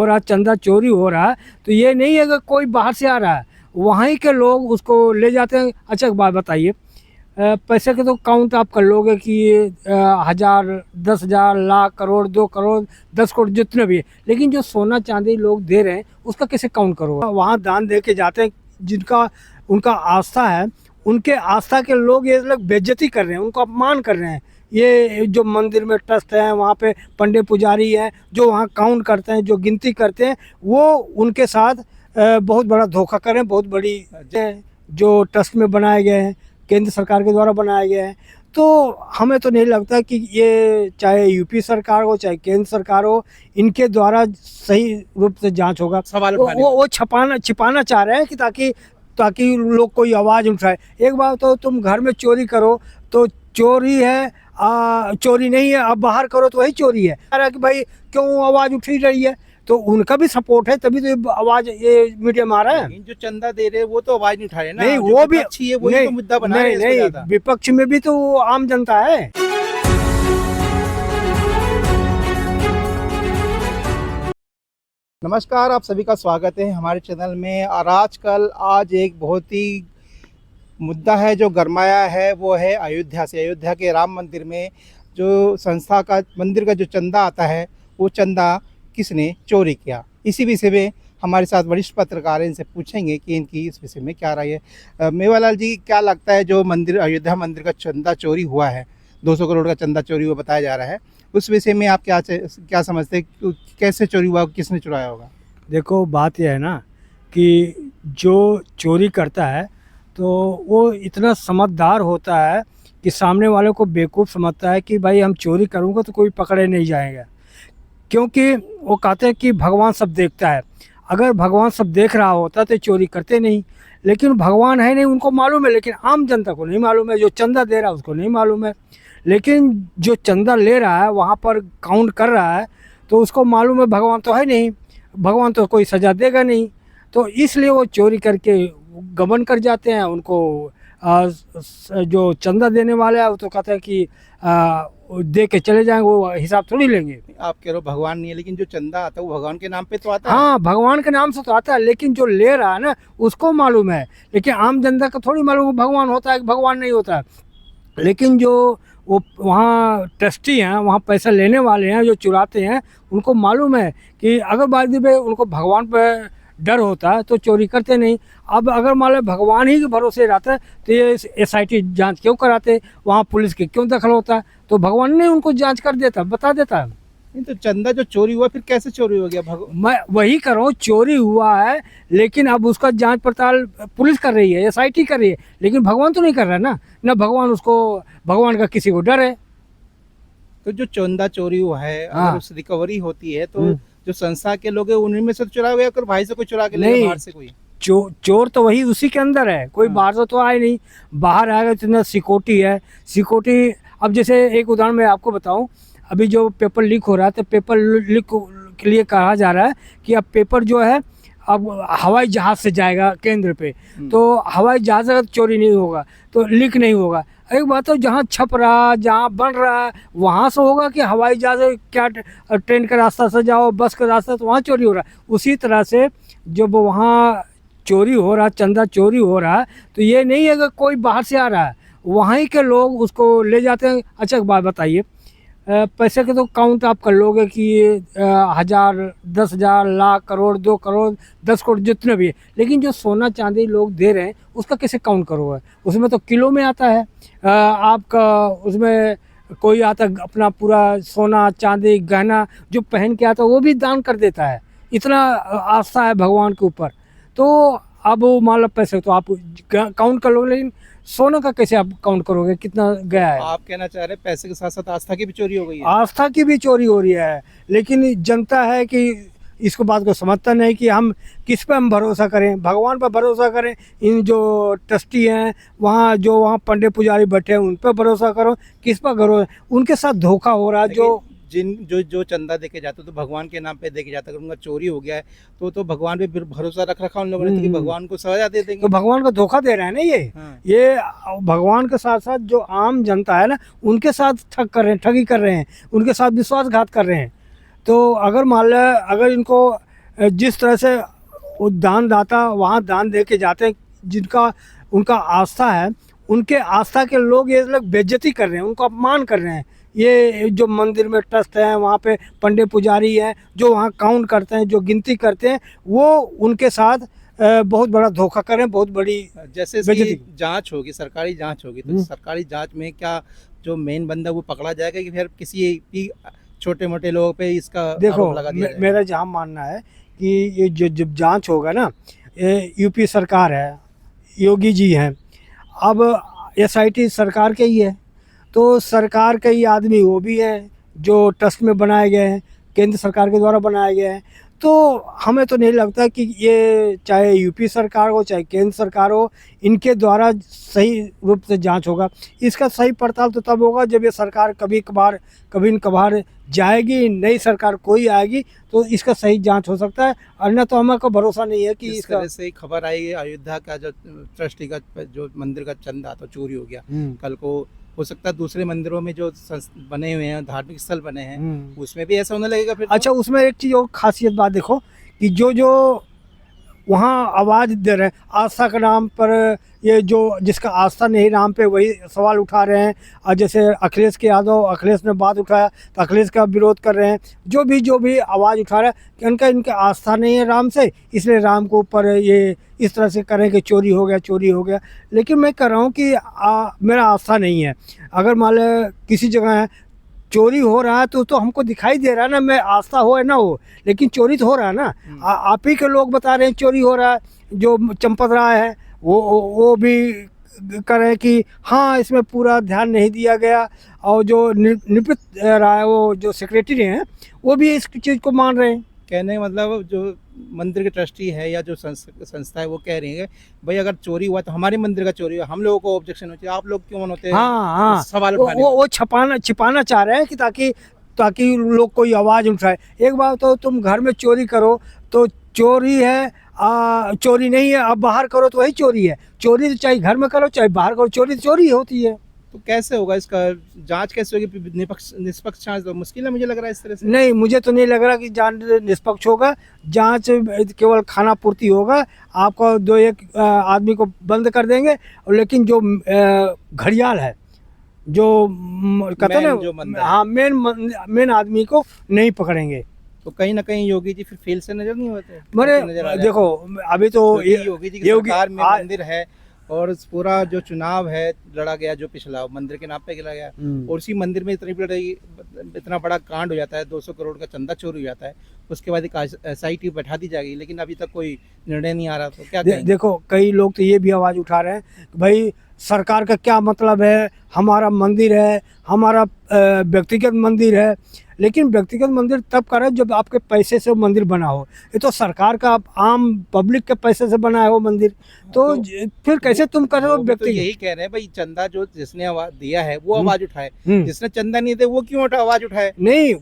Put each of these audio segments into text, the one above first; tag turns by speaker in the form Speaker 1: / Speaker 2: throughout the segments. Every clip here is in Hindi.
Speaker 1: हो रहा है, चंदा चोरी हो रहा है, तो ये नहीं है कि कोई बाहर से आ रहा है, वहीं के लोग उसको ले जाते हैं। अच्छा एक बात बताइए, पैसे के तो काउंट आप कर लोगे कि ये 1000, 10,000, लाख, करोड़, 2 करोड़, 10 करोड़ जितने भी है, लेकिन जो सोना चांदी लोग दे रहे हैं उसका कैसे काउंट करोगे? वहाँ दान दे के जाते हैं जिनका उनका आस्था है, उनके आस्था के लोग ये लोग बेइज्जती कर रहे हैं, उनको अपमान कर रहे हैं। ये जो मंदिर में ट्रस्ट है, वहाँ पे पंडित पुजारी हैं जो वहाँ काउंट करते हैं, जो गिनती करते हैं, वो उनके साथ बहुत बड़ा धोखा कर रहे हैं। बहुत बड़ी जो ट्रस्ट में बनाए गए हैं, केंद्र सरकार के द्वारा बनाए गए हैं। तो हमें तो नहीं लगता कि ये चाहे यूपी सरकार हो चाहे केंद्र सरकार हो, इनके द्वारा सही रूप से जांच होगा।
Speaker 2: सवाल
Speaker 1: वो छिपाना चाह रहे हैं कि ताकि लोग कोई आवाज़ उठाए। एक बात तो तुम घर में चोरी करो तो चोरी है, चोरी नहीं है, अब बाहर करो तो वही चोरी है। कह रहा कि भाई क्यों आवाज़ उठी रही है, तो उनका भी सपोर्ट है, तभी तो ये आवाज़ ये मीडिया में आ रहा है।
Speaker 2: जो चंदा दे रहे वो तो आवाज नहीं उठा रहे ना,
Speaker 1: नहीं
Speaker 2: जो
Speaker 1: वो भी
Speaker 2: विपक्षी है वही तो मुद्दा बना रहे हैं इसमें
Speaker 1: नहीं,
Speaker 2: ज्यादा।
Speaker 1: विपक्ष में भी तो वो आम जनता है।
Speaker 2: नमस्कार, आप सभी का स्वागत है हमारे चैनल में। और आज एक बहुत ही मुद्दा है जो गरमाया है, वो है अयोध्या से। अयोध्या के राम मंदिर में जो संस्था का मंदिर का जो चंदा आता है, वो चंदा किसने चोरी किया, इसी विषय में हमारे साथ वरिष्ठ पत्रकार हैं, इनसे पूछेंगे कि इनकी इस विषय में क्या राय है। मेवालाल जी, क्या लगता है जो मंदिर अयोध्या मंदिर का चंदा चोरी हुआ है, 200 करोड़ का चंदा चोरी हुआ बताया जा रहा है, उस विषय में आप क्या समझते हैं, कैसे चोरी हुआ, किसने चुराया होगा?
Speaker 1: देखो बात यह है ना कि जो चोरी करता है तो वो इतना समझदार होता है कि सामने वाले को बेवकूफ़ समझता है कि भाई हम चोरी करूँगा तो कोई पकड़े नहीं जाएगा, क्योंकि वो कहते हैं कि भगवान सब देखता है। अगर भगवान सब देख रहा होता तो चोरी करते नहीं, लेकिन भगवान है नहीं, उनको मालूम है, लेकिन आम जनता को नहीं मालूम है। जो चंदा दे रहा है उसको नहीं मालूम है, लेकिन जो चंदा ले रहा है वहाँ पर काउंट कर रहा है तो उसको मालूम है भगवान तो है नहीं, भगवान तो कोई सज़ा देगा नहीं, तो इसलिए वो चोरी करके गबन कर जाते हैं। उनको जो चंदा देने वाले हैं वो तो कहते हैं कि दे के चले जाएंगे, वो हिसाब थोड़ी लेंगे।
Speaker 2: आप कह रहे हो भगवान नहीं है, लेकिन जो चंदा आता है वो भगवान के नाम पे तो आता है।
Speaker 1: हाँ, भगवान के नाम से तो आता है, लेकिन जो ले रहा है ना उसको मालूम है, लेकिन आम जनता को थोड़ी मालूम है भगवान होता है कि भगवान नहीं होता है। लेकिन जो वो वहाँ ट्रस्टी हैं, वहाँ पैसा लेने वाले हैं जो चुराते हैं, उनको मालूम है कि अगर बाद में उनको भगवान पर डर होता है तो चोरी करते नहीं। अब अगर मान लो भगवान ही के भरोसे रहता है तो ये SIT जांच क्यों कराते, वहाँ पुलिस के क्यों दखल होता है? तो भगवान ने उनको जांच कर देता, बता देता।
Speaker 2: नहीं तो चंदा जो चोरी हुआ फिर कैसे चोरी हो गया?
Speaker 1: मैं वही कर रहा हूँ, चोरी हुआ है, लेकिन अब उसका जांच पड़ताल पुलिस कर रही है, SIT कर रही है, लेकिन भगवान तो नहीं कर रहा ना भगवान, उसको भगवान का किसी को डर है।
Speaker 2: तो जो चंदा चोरी हुआ है, अगर उस रिकवरी होती है तो जो संस्था के लोग हैं उन्हीं में से तो चुरा गया, और भाई से कोई चुरा के ले बाहर से कोई
Speaker 1: चोर तो वही उसी के अंदर है, कोई बाहर से तो आए नहीं। बाहर आएगा तो सिक्योरिटी है, सिक्योरिटी। अब जैसे एक उदाहरण मैं आपको बताऊं, अभी जो पेपर लीक हो रहा है, तो पेपर लीक के लिए कहा जा रहा है कि अब पेपर जो है अब हवाई जहाज़ से जाएगा केंद्र पे, तो हवाई जहाज़ अगर चोरी नहीं होगा तो लीक नहीं होगा। एक बात तो जहाँ छप रहा, जहाँ बन रहा है वहाँ से होगा कि हवाई जहाज़ क्या ट्रेन का रास्ता से जाओ, बस का रास्ता, तो वहाँ चोरी हो रहा है। उसी तरह से जब वहाँ चोरी हो रहा, चंदा चोरी हो रहा है, तो ये नहीं है कि कोई बाहर से आ रहा है, वहीं के लोग उसको ले जाते हैं। अच्छा एक बात बताइए, पैसे के तो काउंट आप कर लोगे कि ये 1000, 10,000, लाख, करोड़, 2 करोड़, 10 करोड़ जितने भी है, लेकिन जो सोना चांदी लोग दे रहे हैं उसका कैसे काउंट करोगे? उसमें तो किलो में आता है। आपका उसमें कोई आता अपना पूरा सोना चांदी गहना जो पहन के आता है वो भी दान कर देता है, इतना आस्था है भगवान के ऊपर। तो अब वो मान लो पैसे तो आप काउंट कर लोगे, लेकिन सोना का कैसे आप काउंट करोगे कितना गया है?
Speaker 2: आप कहना चाह रहे हैं पैसे के साथ साथ आस्था की भी चोरी हो गई है?
Speaker 1: आस्था की भी चोरी हो रही है, लेकिन जनता है कि इसको बात को समझता नहीं कि हम किस पे हम भरोसा करें, भगवान पर भरोसा करें, इन जो ट्रस्टी हैं वहाँ जो वहाँ पंडित पुजारी बैठे हैं उन पर भरोसा करो, किस पर करो? उनके साथ धोखा हो रहा है।
Speaker 2: जो चंदा देके जाते तो भगवान के नाम पे देके जाता, अगर उनका चोरी हो गया है तो भगवान पे भरोसा रख रखा उन लोगों ने, तो कि भगवान को सजा दे देंगे।
Speaker 1: तो भगवान को धोखा दे रहे हैं ना ये भगवान के साथ साथ जो आम जनता है ना उनके साथ ठगी कर रहे हैं, उनके साथ विश्वासघात कर रहे हैं। तो अगर मान लो अगर इनको जिस तरह से वो दानदाता वहाँ दान दे के जाते हैं, जिनका उनका आस्था है, उनके आस्था के लोग ये लोग बेइज्जती कर रहे हैं, उनको अपमान कर रहे हैं। ये जो मंदिर में ट्रस्ट है, वहाँ पे पंडित पुजारी हैं जो वहाँ काउंट करते हैं, जो गिनती करते हैं, वो उनके साथ बहुत बड़ा धोखा कर रहे हैं, बहुत बड़ी
Speaker 2: जैसे इसकी जांच होगी, सरकारी जांच होगी, तो सरकारी जांच में क्या जो मेन बंदा वो पकड़ा जाएगा कि फिर किसी भी छोटे मोटे लोगों पे इसका
Speaker 1: देखो
Speaker 2: आरोप लगा दिया जाएगा?
Speaker 1: मेरा जहाँ मानना है कि ये जो जब जांच होगा ना, ये यूपी सरकार है, योगी जी हैं, अब एसआईटी सरकार के ही है, तो सरकार के ही आदमी वो भी हैं जो ट्रस्ट में बनाए गए हैं, केंद्र सरकार के द्वारा बनाए गए हैं। तो हमें तो नहीं लगता कि ये चाहे यूपी सरकार हो चाहे केंद्र सरकार हो, इनके द्वारा सही रूप से जांच होगा। इसका सही पड़ताल तो तब होगा जब ये सरकार कभी न कभार जाएगी, नई सरकार कोई आएगी तो इसका सही जांच हो सकता है, अन्य तो हमें को भरोसा नहीं है कि
Speaker 2: इस
Speaker 1: इसका।
Speaker 2: तरह से खबर आई है अयोध्या का जो ट्रस्टी का जो मंदिर का चंदा तो चोरी हो गया, कल को हो सकता है दूसरे मंदिरों में जो बने हुए हैं, धार्मिक स्थल बने हैं, उसमें भी ऐसा होने लगेगा फिर?
Speaker 1: अच्छा, उसमें एक चीज़ और खासियत बात देखो कि जो वहाँ आवाज़ दे रहे हैं आस्था के नाम पर, ये जो जिसका आस्था नहीं नाम पे वही सवाल उठा रहे हैं। और जैसे अखिलेश ने बात उठाया तो अखिलेश का विरोध कर रहे हैं। जो भी आवाज़ उठा रहा है कि इनका आस्था नहीं है राम से, इसलिए राम के ऊपर ये इस तरह से करें कि चोरी हो गया। लेकिन मैं कह रहा हूँ कि मेरा आस्था नहीं है, अगर मान लो किसी जगह है चोरी हो रहा है तो हमको दिखाई दे रहा है ना, मैं आस्था हो या ना हो, लेकिन चोरी तो हो रहा है ना। आप ही के लोग बता रहे हैं चोरी हो रहा है। जो चंपत राय है वो भी कर रहे हैं कि हाँ इसमें पूरा ध्यान नहीं दिया गया, और जो निपित राय वो जो सेक्रेटरी हैं वो भी इस चीज़ को मान रहे हैं।
Speaker 2: कहने का मतलब जो मंदिर के ट्रस्टी है या जो संस्था है वो कह रही है भाई अगर चोरी हुआ तो हमारे मंदिर का चोरी हुआ, हम लोगों को ऑब्जेक्शन होती है, आप लोग क्यों होते हैं?
Speaker 1: हाँ,
Speaker 2: सवाल
Speaker 1: वो छिपाना चाह रहे हैं कि ताकि लोग कोई आवाज़ उठाए। एक बात तो तुम घर में चोरी करो तो चोरी है, चोरी नहीं है, अब बाहर करो तो वही चोरी है। चोरी तो चाहे घर में करो चाहे बाहर करो, चोरी तो चोरी होती है।
Speaker 2: तो कैसे होगा इसका जांच, कैसे होगी? निष्पक्ष जांच तो मुश्किल है मुझे लग रहा है इस तरह से।
Speaker 1: नहीं, मुझे तो नहीं लग रहा कि जांच निष्पक्ष होगा। जांच केवल खाना पूर्ति होगा, आपको 2-1 आदमी को बंद कर देंगे, लेकिन जो घड़ियाल है, जो कहते हैं ना, हाँ मेन आदमी को नहीं पकड़ेंगे।
Speaker 2: तो कहीं ना कहीं योगी जी फिर फेल से नजर नहीं होते?
Speaker 1: मेरे देखो अभी तो
Speaker 2: योगी जी की सरकार में मंदिर है और पूरा जो चुनाव है लड़ा गया, जो पिछला मंदिर के नाम पे गिरा गया, और उसी मंदिर में इतना बड़ा कांड हो जाता है, 200 करोड़ का चंदा चोरी हो जाता है, उसके बाद एक SIT बैठा दी जाएगी, लेकिन अभी तक कोई निर्णय नहीं आ रहा। तो क्या
Speaker 1: देखो कई लोग तो ये भी आवाज़ उठा रहे हैं कि भाई सरकार का क्या मतलब है, हमारा मंदिर है, हमारा व्यक्तिगत मंदिर है। लेकिन व्यक्तिगत मंदिर तब करें जब आपके पैसे से मंदिर बना हो। ये तो सरकार का आम पब्लिक के पैसे से बना है वो मंदिर, तो फिर कैसे तुम कर रहे हो व्यक्ति?
Speaker 2: तो यही कह रहे हैं भाई चंदा जो जिसने आवाज दिया है वो आवाज उठाए, जिसने चंदा नहीं दिया वो क्यों आवाज उठाए?
Speaker 1: नहीं,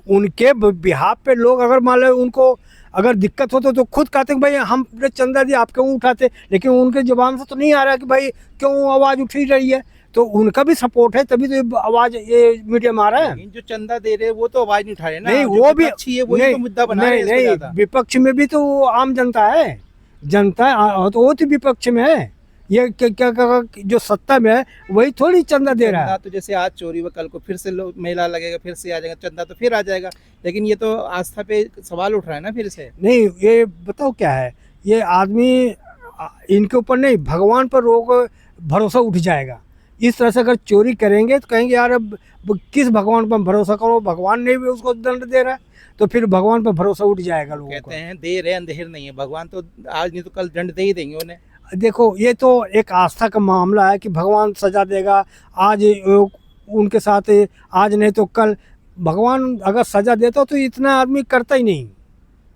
Speaker 1: उनके बिहाफ पे लोग अगर मान लो उनको अगर दिक्कत हो तो खुद कहते हैं भाई हमने चंदा दिया, आप क्यों उठाते? लेकिन उनके जबान से तो नहीं आ रहा कि भाई क्यों आवाज़ उठी रही है। तो उनका भी सपोर्ट है, तभी तो आवाज ये मीडिया में आ रहा है।
Speaker 2: जो चंदा दे रहे वो तो आवाज नहीं उठा रहे ना।
Speaker 1: नहीं, वो भी
Speaker 2: अच्छी है, वही तो मुद्दा बना रहे हैं।
Speaker 1: नहीं, विपक्ष में भी तो आम जनता है, तो वो तो विपक्ष में है। ये क्या जो सत्ता में है वही थोड़ी चंदा दे रहा है।
Speaker 2: तो जैसे आज चोरी हुआ, कल को फिर से मेला लगेगा, फिर से आ जाएगा चंदा, तो फिर आ जाएगा। लेकिन ये तो आस्था पे सवाल उठ रहा है ना फिर से।
Speaker 1: नहीं, ये बताओ क्या है, ये आदमी इनके ऊपर नहीं, भगवान पर भरोसा उठ जाएगा। इस तरह से अगर चोरी करेंगे तो कहेंगे यार अब किस भगवान पर भरोसा करो, भगवान ने भी उसको दंड दे रहा है, तो फिर भगवान पर भरोसा उठ जाएगा लोगों को।
Speaker 2: कहते हैं देर है अंधेर नहीं है, भगवान तो आज नहीं तो कल दंड दे ही देंगे उन्हें।
Speaker 1: देखो ये तो एक आस्था का मामला है कि भगवान सजा देगा, आज उनके साथ आज नहीं तो कल। भगवान अगर सजा देता तो इतना आदमी करता ही नहीं।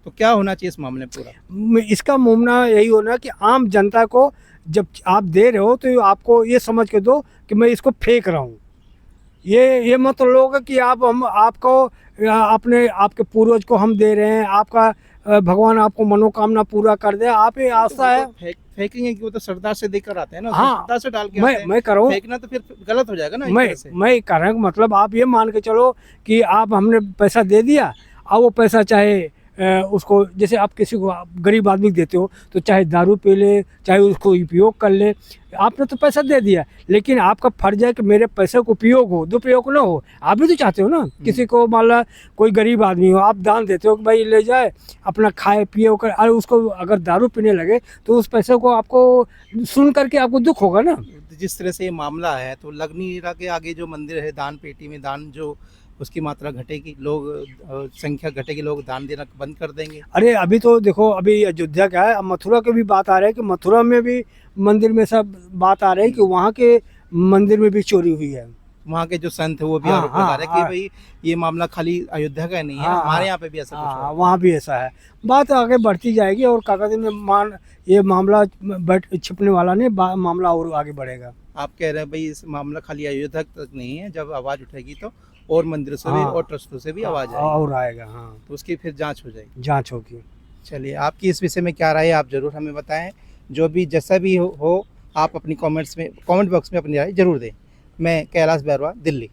Speaker 2: तो क्या होना चाहिए इस मामले में पूरा?
Speaker 1: इसका मामला यही होना कि आम जनता को जब आप दे रहे हो तो आपको ये समझ के दो कि मैं इसको फेंक रहा हूँ। ये मत लोग कि आपको आपके पूर्वज को हम दे रहे हैं, आपका भगवान आपको मनोकामना पूरा कर दे, आप ये आस्था है।
Speaker 2: फेंकेंगे कि वो तो सरदार से देकर आते हैं ना।
Speaker 1: हाँ,
Speaker 2: सरदार से डाल के
Speaker 1: मैं कर रहा हूँ,
Speaker 2: फेंकना तो फिर गलत हो जाएगा ना।
Speaker 1: मैं कर रहा हूँ, मतलब आप ये मान के चलो कि आप हमने पैसा दे दिया, और वो पैसा चाहे उसको, जैसे आप किसी को आप गरीब आदमी को देते हो तो चाहे दारू पी ले, चाहे उसको उपयोग कर ले, आपने तो पैसा दे दिया, लेकिन आपका फर्ज है कि मेरे पैसे को उपयोग हो, दुरुपयोग ना हो। आप भी तो चाहते हो ना, किसी को मान ला कोई गरीब आदमी हो, आप दान देते हो कि भाई ले जाए अपना खाए पिए होकर, और उसको अगर दारू पीने लगे तो उस पैसे को आपको सुन करके आपको दुख होगा ना।
Speaker 2: जिस तरह से ये मामला है तो लग नहीं रहा कि आगे जो मंदिर है दान पेटी में दान जो उसकी मात्रा घटेगी, लोग संख्या घटेगी, लोग दान देना बंद कर देंगे।
Speaker 1: अरे अभी तो देखो, अभी अयोध्या क्या है, अब मथुरा की भी बात आ रही है कि मथुरा में भी मंदिर में सब बात आ रही है कि वहाँ के मंदिर में भी चोरी हुई है।
Speaker 2: वहाँ के जो संत है वो भी
Speaker 1: हाँ,
Speaker 2: आरोप लगा रहे हैं कि
Speaker 1: हाँ,
Speaker 2: भाई ये मामला खाली अयोध्या का नहीं है,
Speaker 1: हाँ,
Speaker 2: हमारे
Speaker 1: हाँ,
Speaker 2: यहाँ पे भी ऐसा कुछ
Speaker 1: हाँ,
Speaker 2: हुआ।
Speaker 1: वहाँ भी ऐसा है। बात आगे बढ़ती जाएगी और कागज में ये मामला बैठ छिपने वाला नहीं, मामला और आगे बढ़ेगा।
Speaker 2: आप कह रहे हैं भाई इस मामला खाली अयोध्या तक नहीं है, जब आवाज़ उठेगी तो और मंदिरों से भी
Speaker 1: हाँ,
Speaker 2: और ट्रस्टों से भी आवाज़ आएगी,
Speaker 1: और आएगा, हाँ,
Speaker 2: तो उसकी फिर जांच हो जाएगी।
Speaker 1: जांच होगी।
Speaker 2: चलिए, आपकी इस विषय में क्या राय है आप ज़रूर हमें बताएं। जो भी जैसा भी हो आप अपनी कमेंट बॉक्स में अपनी राय ज़रूर दें। मैं कैलाश बैरवा, दिल्ली।